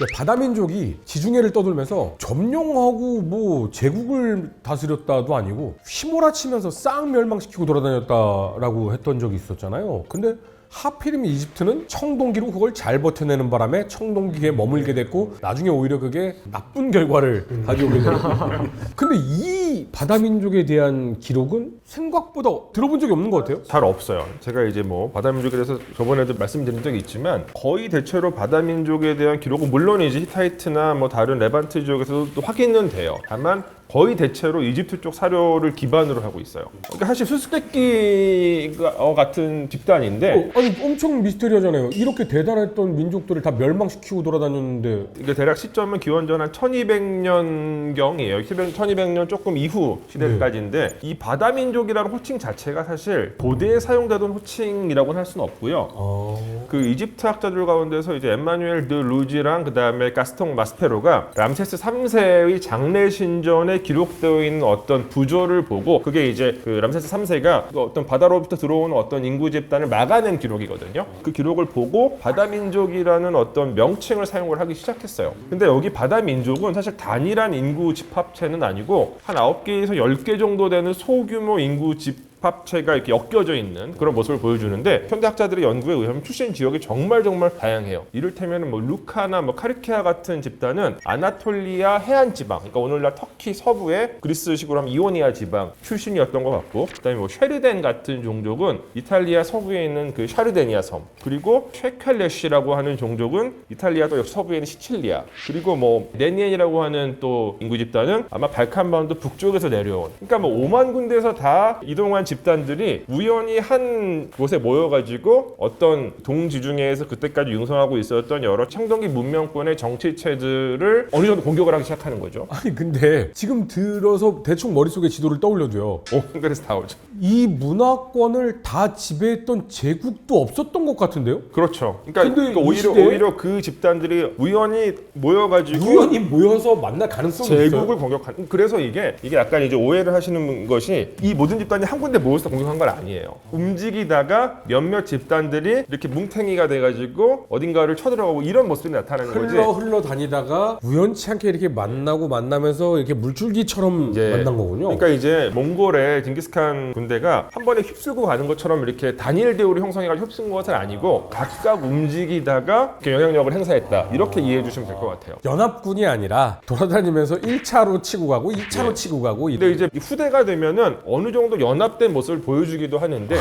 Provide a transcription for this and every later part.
바다민족이 지중해를 떠돌면서 점령하고 뭐 제국을 다스렸다도 아니고 휘몰아치면서 싹 멸망시키고 돌아다녔다라고 했던 적이 있었잖아요. 근데 하필이면 이집트는 청동기로 그걸 잘 버텨내는 바람에 청동기에 머물게 됐고 나중에 오히려 그게 나쁜 결과를 가져오게 됐어요. 근데 이 바다민족에 대한 기록은 생각보다 들어본 적이 없는 것 같아요. 잘 없어요. 제가 이제 뭐 바다민족에 대해서 저번에도 말씀드린 적이 있지만 거의 대체로 바다민족에 대한 기록은 물론 이제 히타이트나 뭐 다른 레반트 지역에서도 또 확인은 돼요. 다만 거의 대체로 이집트 쪽 사료를 기반으로 하고 있어요. 그러니까 사실 수수께끼 같은 집단인데 아니 엄청 미스테리하잖아요. 이렇게 대단했던 민족들을 다 멸망시키고 돌아다녔는데 이게 대략 시점은 기원전 한 1200년경이에요. 1200년 조금 이후 시대까지인데 이 바다민족이라는 호칭 자체가 사실 고대에 사용되던 호칭이라고는 할 수는 없고요. 그 이집트 학자들 가운데서 이제 엠마누엘 드 루지랑 그 다음에 가스통 마스페로가 람세스 3세의 장례 신전에 기록되어 있는 어떤 부조를 보고 그게 이제 그 람세스 3세가 어떤 바다로부터 들어오는 어떤 인구 집단을 막아낸 기록이거든요. 그 기록을 보고 바다민족이라는 어떤 명칭을 사용을 하기 시작했어요. 근데 여기 바다민족은 사실 단일한 인구 집합체는 아니고 한 9개에서 10개 정도 되는 소규모 인구 집합체가 이렇게 엮여져 있는 그런 모습을 보여주는데 현대학자들의 연구에 의하면 출신 지역이 정말 다양해요. 이를테면 뭐 루카나 뭐 카르케아 같은 집단은 아나톨리아 해안 지방, 그러니까 오늘날 터키 서부의 그리스식으로 하면 이오니아 지방 출신이었던 것 같고, 그다음에 뭐 쉐르덴 같은 종족은 이탈리아 서부에 있는 그 샤르데니아 섬, 그리고 쉐켈레시라고 하는 종족은 이탈리아 또 서부에 있는 시칠리아, 그리고 뭐 네니엔이라고 하는 또 인구 집단은 아마 발칸반도 북쪽에서 내려온, 그러니까 뭐 5만 군데에서 다 이동한 집단들이 우연히 한 곳에 모여가지고 어떤 동지중해에서 그때까지 융성하고 있었던 여러 청동기 문명권의 정치체들을 어느 정도 공격을 하기 시작하는 거죠. 아니 근데 지금 들어서 대충 머릿속에 지도를 떠올려도요. 그래서 다 오죠. 이 문화권을 다 지배했던 제국도 없었던 것 같은데요? 그렇죠. 그러니까, 근데 이 오히려 그 집단들이 우연히 모여가지고 우연히 모여서 만날 가능성이 제국을 있어요. 공격하는. 그래서 이게 약간 이제 오해를 하시는 것이 이 모든 집단이 한 군데 모여서 공격한 건 아니에요. 움직이다가 몇몇 집단들이 이렇게 뭉탱이가 돼가지고 어딘가를 쳐들어가고 이런 모습이 나타나는 거지. 흘러 다니다가 우연치 않게 이렇게 만나면서 이렇게 물줄기처럼 만난 거군요. 그러니까 이제 몽골의 징기스칸 군대가 한 번에 휩쓸고 가는 것처럼 이렇게 단일 대우를 형성해가지고 휩쓴 것은 아니고 각각 움직이다가 이렇게 영향력을 행사했다. 이렇게 이해해 주시면 될 것 같아요. 연합군이 아니라 돌아다니면서 1차로 치고 가고 2차로 치고 가고. 근데 이제 후대가 되면은 어느 정도 연합된 모습을 보여주기도 하는데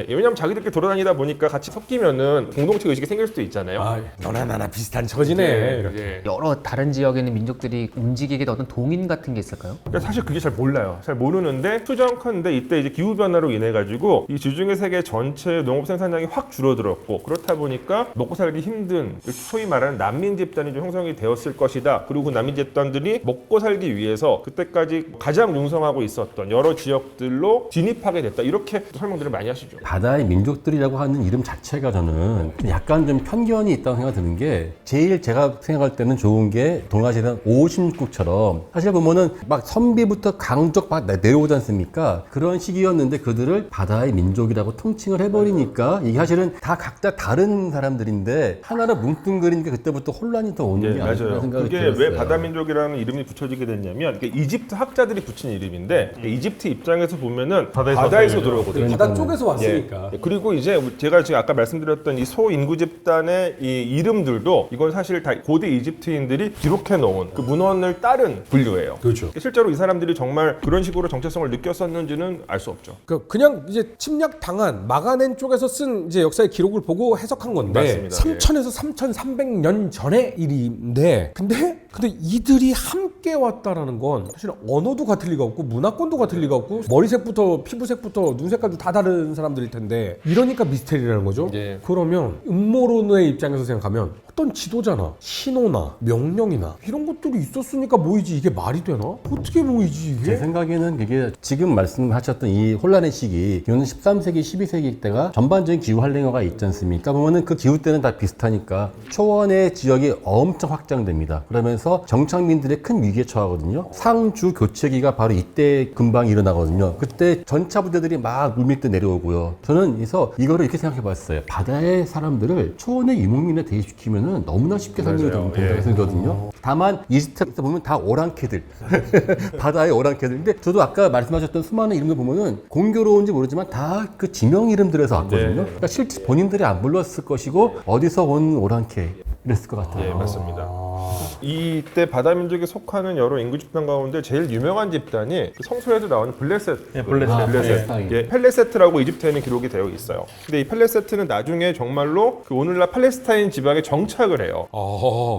왜냐면 자기들끼리 돌아다니다 보니까 같이 섞이면은 공동체 의식이 생길 수도 있잖아요. 너나 나나 비슷한 처지네. 여러 다른 지역에 있는 민족들이 움직이게 된 어떤 동인 같은 게 있을까요? 그러니까 사실 그게 잘 몰라요. 잘 모르는데 추정컨대 이때 이제 기후 변화로 인해 가지고 이 지중해 세계 전체 농업 생산량이 확 줄어들었고, 그렇다 보니까 먹고 살기 힘든 소위 말하는 난민 집단이 좀 형성이 되었을 것이다. 그리고 그 난민 집단들이 먹고 살기 위해서 그때까지 가장 융성하고 있었던 여러 지역들로 진입하게 됐다. 이렇게 설명들을 많이 하시죠. 바다의 민족들이라고 하는 이름 자체가 저는 약간 좀 편견이 있다고 생각이 드는 게, 제일 제가 생각할 때는 좋은 게 동아시아는 56국처럼 사실 보면은 막 선비부터 강적 막 내려오지 않습니까? 그런 시기였는데 그들을 바다의 민족이라고 통칭을 해버리니까 이게 사실은 다 각자 다른 사람들인데 하나로 뭉뚱그리니까 그때부터 혼란이 더 오는 게 아닐까 생각이 그게 들었어요. 왜 바다민족이라는 이름이 붙여지게 됐냐면 이집트 학자들이 붙인 이름인데 이집트 입장에서 보면은 바다에서 들어오거든요. 바다 쪽에서 왔으니까. 그리고 이제 제가 지금 아까 말씀드렸던 이 소인구 집단의 이 이름들도 이건 사실 다 고대 이집트인들이 기록해 놓은 그 문헌을 따른 분류예요. 그렇죠. 실제로 이 사람들이 정말 그런 식으로 정체성을 느꼈었는지는 알 수 없죠. 그냥 이제 침략 당한 막아낸 쪽에서 쓴 이제 역사의 기록을 보고 해석한 건데, 맞습니다. 3000에서 3300년 전의 일인데, 근데 이들이 함께 왔다라는 건 사실 언어도 같을 리가 없고 문화권도 같을 리가 없고 머리색부터 피부색부터 눈색깔도 다 다른 사람들일 텐데, 이러니까 미스테리라는 거죠. 그러면 음모론의 입장에서 생각하면 어떤 지도자나 신호나 명령이나 이런 것들이 있었으니까 모이지 이게 말이 되나? 어떻게 모이지 이게? 제 생각에는 그게 지금 말씀하셨던 이 혼란의 시기, 이거는 13세기, 12세기 때가 전반적인 기후 활랭어가 있지 않습니까? 보면은 그 기후 때는 다 비슷하니까 초원의 지역이 엄청 확장됩니다. 그러면서 정착민들의 큰 위기에 처하거든요. 상주 교체기가 바로 이때 금방 일어나거든요. 그때 전차 부대들이 막 물밀듯 내려오고요. 저는 그래서 이거를 이렇게 생각해 봤어요. 바다의 사람들을 초원의 유목민에 대입시키면 보면은 너무나 쉽게 설명이 맞아요. 된다고 생각하거든요. 다만 이집트에서 보면 다 오랑캐들, 바다의 오랑캐들인데 저도 아까 말씀하셨던 수많은 이름들 보면은 공교로운지 모르지만 다 그 지명 이름들에서 왔거든요. 네. 그러니까 실제 본인들이 안 불렀을 것이고 어디서 온 오랑캐 이랬을 것 같아요. 예, 맞습니다. 이때 바다민족에 속하는 여러 인구 집단 가운데 제일 유명한 집단이 그 성서에도 나오는 블레셋. 블레셋. 예, 펠레세트라고 이집트에는 기록이 되어 있어요. 근데 이 펠레세트는 나중에 정말로 그 오늘날 팔레스타인 지방에 정착을 해요.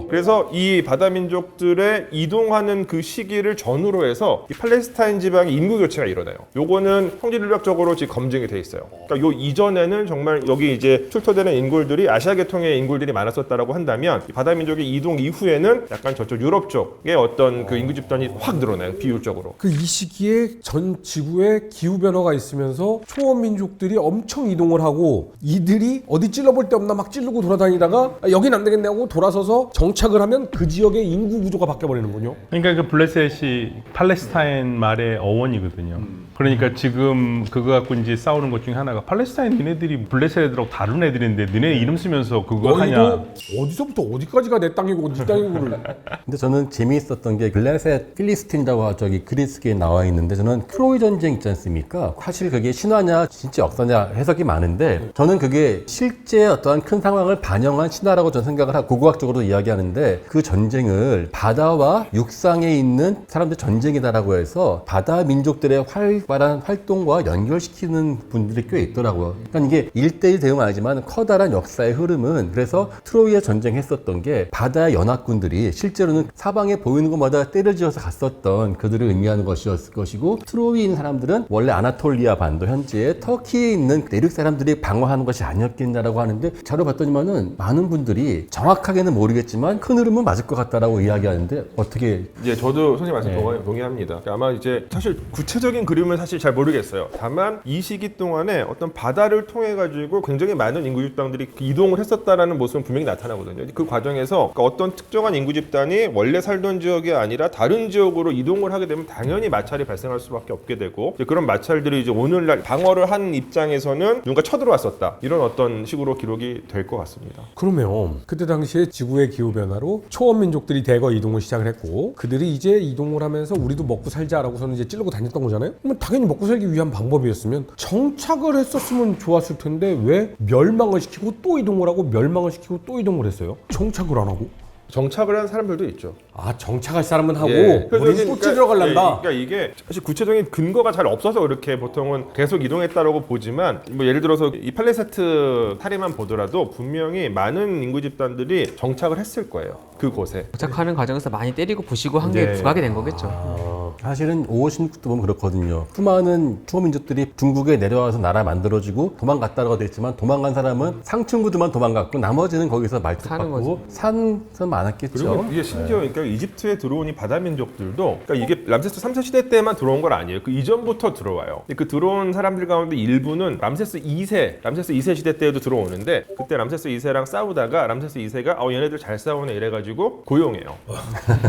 그래서 이 바다민족들의 이동하는 그 시기를 전후로 해서 이 팔레스타인 지방의 인구 교체가 일어나요. 요거는 통지인력적으로 지금 검증이 돼 있어요. 그러니까 요 이전에는 정말 여기 이제 출토되는 인구들이 아시아 계통의 인구들이 많았었다라고 한다면 이 바다민족의 이동 이후에는 약간 저쪽 유럽 쪽의 어떤 그 인구 집단이 확 늘어나요. 비율적으로. 그 이 시기에 전 지구에 기후 변화가 있으면서 초원 민족들이 엄청 이동을 하고 이들이 어디 찔러볼 데 없나 막 찌르고 돌아다니다가 여긴 안 되겠네 하고 돌아서서 정착을 하면 그 지역의 인구 구조가 바뀌어 버리는군요. 그러니까 그 블레셋이 팔레스타인 말의 어원이거든요. 그러니까 지금 그거 갖고 이제 싸우는 것 중에 하나가 팔레스타인 니네들이 블레셋 애들하고 다른 애들인데 니네 이름 쓰면서 그거 하냐. 너희도 어디서부터 어디까지가 내 땅이고 네 땅이고를 근데 저는 재미있었던 게 블레셋 필리스틴이라고 저기 그리스기에 나와 있는데 저는 트로이 전쟁 있지 않습니까? 사실 그게 신화냐 진짜 역사냐 해석이 많은데 저는 그게 실제 어떠한 큰 상황을 반영한 신화라고 저는 생각을 하고 고고학적으로 이야기하는데 그 전쟁을 바다와 육상에 있는 사람들 전쟁이다라고 해서 바다 민족들의 활발한 활동과 연결시키는 분들이 꽤 있더라고요. 그러니까 이게 1대1 대응 아니지만 커다란 역사의 흐름은 그래서 트로이의 전쟁했었던 게 바다의 연합군들이 실제로는 사방에 보이는 곳마다 때를 지어서 갔었던 그들을 의미하는 것이었을 것이고 트로이에 있는 사람들은 원래 아나톨리아 반도 현재 터키에 있는 내륙 사람들이 방어하는 것이 아니었겠냐라고 하는데 자료 봤더니만은 많은 분들이 정확하게는 모르겠지만 큰 흐름은 맞을 것 같다라고 이야기하는데 어떻게 예, 저도 선생님 말씀 동의합니다. 아마 이제 사실 구체적인 그림은 사실 잘 모르겠어요. 다만 이 시기 동안에 어떤 바다를 통해 가지고 굉장히 많은 인구 집단들이 이동을 했었다라는 모습은 분명히 나타나거든요. 그 과정에서 어떤 특정한 인구 집단이 원래 살던 지역이 아니라 다른 지역으로 이동을 하게 되면 당연히 마찰이 발생할 수밖에 없게 되고 이제 그런 마찰들이 이제 오늘날 방어를 한 입장에서는 누군가 쳐들어왔었다 이런 어떤 식으로 기록이 될 것 같습니다. 그러면 그때 당시에 지구의 기후 변화로 초원 민족들이 대거 이동을 시작을 했고 그들이 이제 이동을 하면서 우리도 먹고 살자라고서는 이제 찌르고 다녔던 거잖아요. 그러면 당연히 먹고 살기 위한 방법이었으면 정착을 했었으면 좋았을 텐데 왜 멸망을 시키고 또 이동을 하고 멸망을 시키고 또 이동을 했어요? 정착을 안 하고? 정착을 한 사람들도 있죠. 아 정착할 사람은 하고 예. 우리는 또 찌르러 갈란다. 그러니까 이게 사실 구체적인 근거가 잘 없어서 그렇게 보통은 계속 이동했다라고 보지만 뭐 예를 들어서 이 팔레세트 사례만 보더라도 분명히 많은 인구 집단들이 정착을 했을 거예요. 그곳에. 도착하는 과정에서 많이 때리고 부시고 한 게 네. 부각이 된 거겠죠. 사실은 5, 16도 보면 그렇거든요. 수많은 초민족들이 중국에 내려와서 나라 만들어지고 도망갔다고 돼 있지만 도망간 사람은 상층부들만 도망갔고 나머지는 거기서 말뚝받고 산 많았겠죠. 그리고 이게 심지어 그러니까 이집트에 들어온 이 바다 민족들도 그러니까 이게 람세스 3세 시대 때만 들어온 건 아니에요. 그 이전부터 들어와요. 그 들어온 사람들 가운데 일부는 람세스 2세 시대 때에도 들어오는데 그때 람세스 2세랑 싸우다가 람세스 2세가 얘네들 잘 싸우네 이래가지고 고용해요.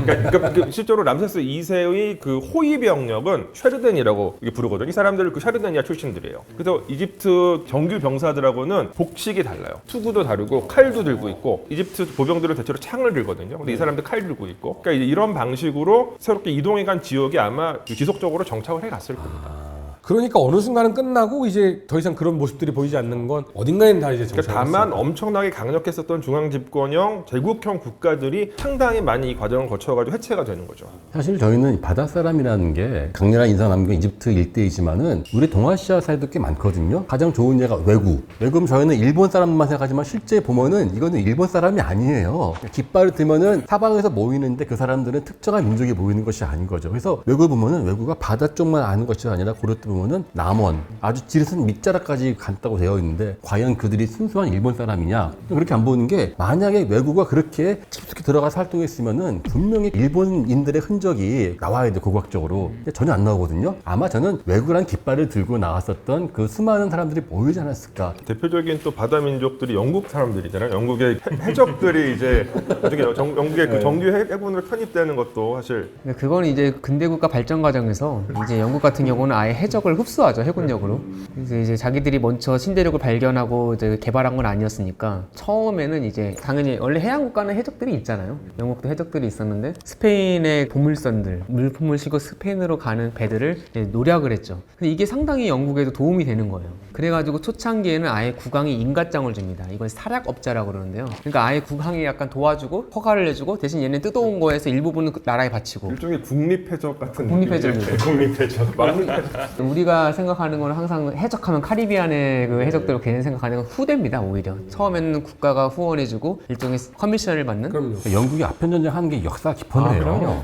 그러니까 실제로 람세스 2세의 그 호위 병력은 쉐르덴이라고 부르거든요. 이 사람들은 그 쉐르덴이아 출신들이에요. 그래서 이집트 정규 병사들하고는 복식이 달라요. 투구도 다르고 칼도 들고 있고 이집트 보병들은 대체로 창을 들거든요. 근데 이 사람들 칼 들고 있고. 그러니까 이런 방식으로 새롭게 이동해간 지역이 아마 지속적으로 정착을 해갔을 겁니다. 그러니까 어느 순간은 끝나고 이제 더 이상 그런 모습들이 보이지 않는 건 어딘가엔 다 이제 그러니까 정착을 다만 했습니다. 엄청나게 강력했었던 중앙 집권형 제국형 국가들이 상당히 많이 이 과정을 거쳐가지고 해체가 되는 거죠. 사실 저희는 바다 사람이라는 게 강렬한 인상 남긴 이집트 일대이지만은 우리 동아시아 사회도 꽤 많거든요. 가장 좋은 예가 외국은 저희는 일본 사람만 생각하지만 실제 보면은 이거는 일본 사람이 아니에요. 깃발을 들면은 사방에서 모이는데 그 사람들은 특정한 민족이 모이는 것이 아닌 거죠. 그래서 외국을 보면은 외국가 바다 쪽만 아는 것이 아니라 고려때 보면은 남원 아주 지리산 밑자락까지 간다고 되어 있는데 과연 그들이 순수한 일본 사람이냐 그렇게 안 보는 게 만약에 외국가 그렇게 깊숙이 들어가서 활동했으면은 분명히 일본인들의 흔적이 나와야 돼 고고학적으로. 근데 전혀 안 나오거든요. 아마 저는 외국이란 깃발을 들고 나왔었던 그 수많은 사람들이 모이지 않았을까. 대표적인 또 바다 민족들이 영국 사람들이잖아요. 영국의 해적들이 이제 나중에 영국의 그 정규 해군으로 편입되는 것도 사실 그거는 이제 근대 국가 발전 과정에서 이제 영국 같은 경우는 아예 해적을 신대력을 흡수하죠, 해군력으로. 그래서 이제 자기들이 먼저 신대력을 발견하고 이제 개발한 건 아니었으니까 처음에는 이제 당연히 원래 해양 국가는 해적들이 있잖아요. 영국도 해적들이 있었는데 스페인의 보물선들, 물품을 싣고 스페인으로 가는 배들을 이제 노략을 했죠. 근데 이게 상당히 영국에도 도움이 되는 거예요. 그래가지고 초창기에는 아예 국왕이 인가장을 줍니다. 이건 사략업자라고 그러는데요. 그러니까 아예 국왕이 약간 도와주고 허가를 해주고 대신 얘네 뜯어온 거에서 일부분은 그 나라에 바치고. 일종의 국립해적 같은 국립해적이죠. 느낌이에요. 국립해적. 우리가 생각하는 건 항상 해적하면 카리비안의 그 해적들을 괜히 생각하는 건 후대입니다, 오히려. 처음에는 국가가 후원해주고 일종의 커미션을 받는. 그럼요. 영국이 아편 전쟁 하는 게 역사가 깊었네요. 그럼요.